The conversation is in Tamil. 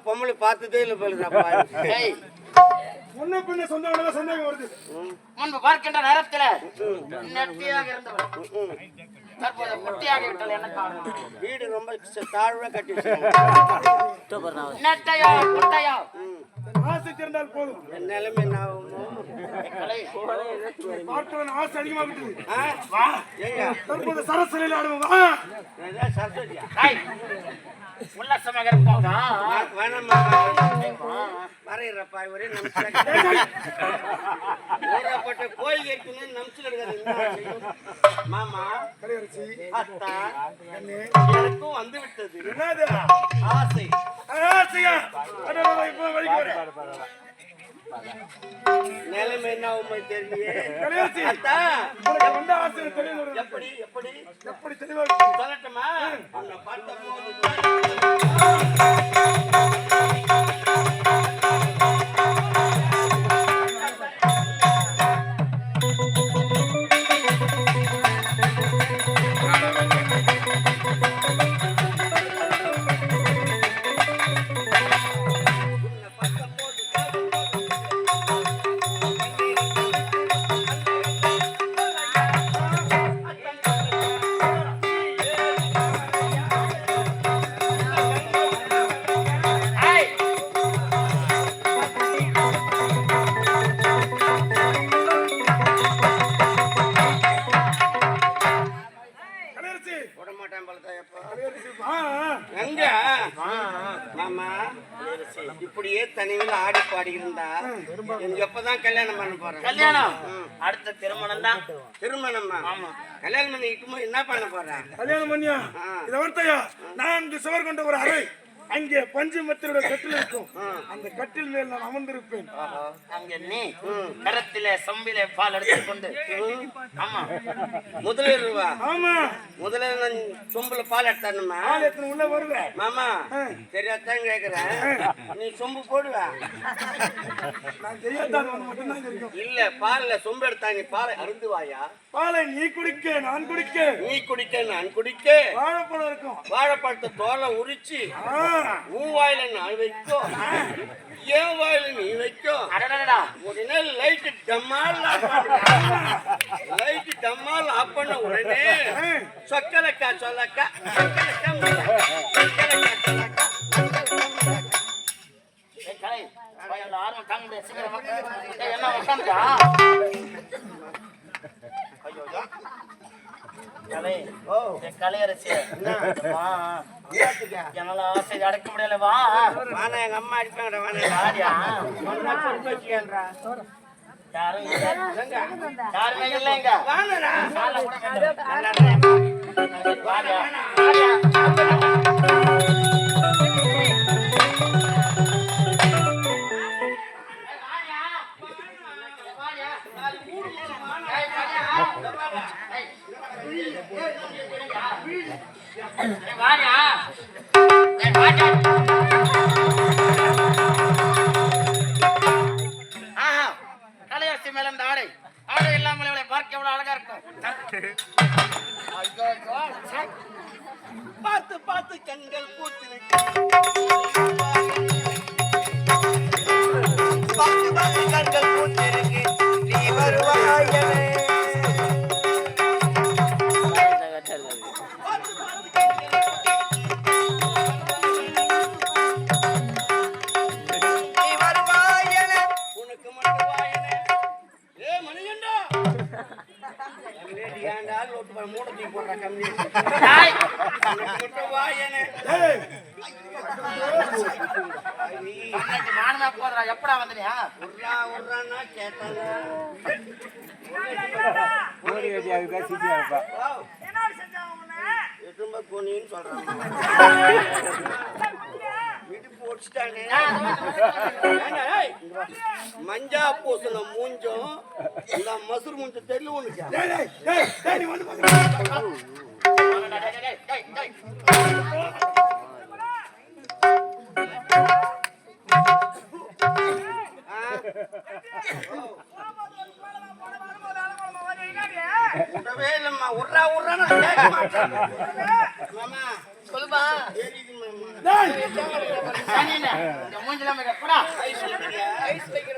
பொம்பளை பார்த்ததே இல்லை போலுப்பா. முன்ன பின்ன சொந்த சந்தேகம் வருது. முன்பு பார்க்கின்ற நேரத்தில் நெட்டியாக இருந்தவள் தற்போது குட்டியாக விட்டால் என்ன காரணம்? வீடு ரொம்ப தாழ்வா கட்டி நெட்டையோ குட்டையோ ஆசை திறந்தால் போதும். நிலைமை பார்த்தவன் ஆசை அதிகமாகிட்டு தற்போது சரசலையில் ஆடுவோம். சரஸ்வதியா உல்லாசமாக இருப்போம். வேணாமா வரைகிறப்பா ஒரே நம்சப்பட்ட கோயில் இருக்குன்னு நம்சல் எடுக்காது. மாமா அத்தா எனக்கும் வந்து விட்டது ஆசை. நிலைமை என்ன உண்மை தெரியலையே. எப்படி எப்படி எப்படி தெளிவா சொல்லட்டுமா? இப்படியே தனிமையில ஆடி பாடி இருந்தா எனக்கு எப்பதான் கல்யாணம் பண்ண போறேன்? கல்யாணம் அடுத்த திருமணம் தான். திருமணமா? கல்யாணம் பண்ணிட்டு என்ன பண்ண போறேன்? கல்யாணம் பண்ணியா இதை வார்த்தையா? 4 சுவர் கொண்ட ஒரு அறை, அங்கே பஞ்சமத்திரோட கட்டில் இருக்கும். அந்த கட்டில் மேல் நான் அமர்ந்திருப்பேன். அங்க நீ கரத்திலே சம்பிலே பால் எடுத்துக்கொண்டு ஆமா முதலிரவா? ஆமா முதல்ல நான் சொம்புல பால் எடுத்தானுமா? பால் எடுத்து உள்ள வருவேன். மாமா தெரியாதான் கேக்குறேன், நீ சொம்பு போடுவ? நான் தெரியாதான் மட்டும்தான் இருக்கும். இல்ல பால்ல சொம்பு எடுத்தா நீ பாலை அருந்துவாயா? பாலை நீ குடிக்க நான் குடிக்க, நீ குடிக்க நான் குடிக்க. வாழைப்பழம் இருக்கும், வாழைப்பழத்தை தோலை உரிச்சு உன் வாயில நான் வைக்கும், என் வாயில நீ வைக்கும். உடனே லைட் டம்மால் ஆஃப் பண்ண உடனே சொக்கலக்கா சொல்லக்கா ஆர்வம் தாங்க முடியாது. என்ன உட்காந்துக்கா கலையரசி என்னால ஆசை அடக்க முடியல. வா வானா எங்க அம்மா அடிப்பாங்கடா. யாருமே இல்லைங்க. கலையரசி மேல இந்த ஆடை ஆடை இல்லாமல் இவளை பார்க்க எவ்வளவு அழகா இருக்கும். பார்த்து பார்த்து கண்கள் பூத்திருக்கு, பார்த்து பார்த்து கண்கள் பூத்திருக்கு, நீ வருவாயனே. மூடத்தி போடுற கம்மி மானமா போதுரா. எப்படா வந்தனியா? உர்றான்னா கேட்டாங்க. போனின்னு சொல்றாங்க. ஒடிச்சிட்டானே ஆ, அதோ இந்த மாதிரி ஏண்டா, ஏய், மஞ்சா பூசண மூஞ்சும் இந்த மசுறு மூஞ்ச தெரியல உனக்கு டேய், டேய், டேய், டேய், நீ வந்து பாக்குற. டேய், டேய், டேய். விடவே இல்லம்மா உர்றா உர்றான்னு கேட்க மாட்டேன் மாமா சொல்லுப்பா. தெரியுது மாமா டேய், சனியனே, இந்த மூஞ்சில போடா. ஐஸ் வைக்கிறியா? ஐஸ் வைக்கிற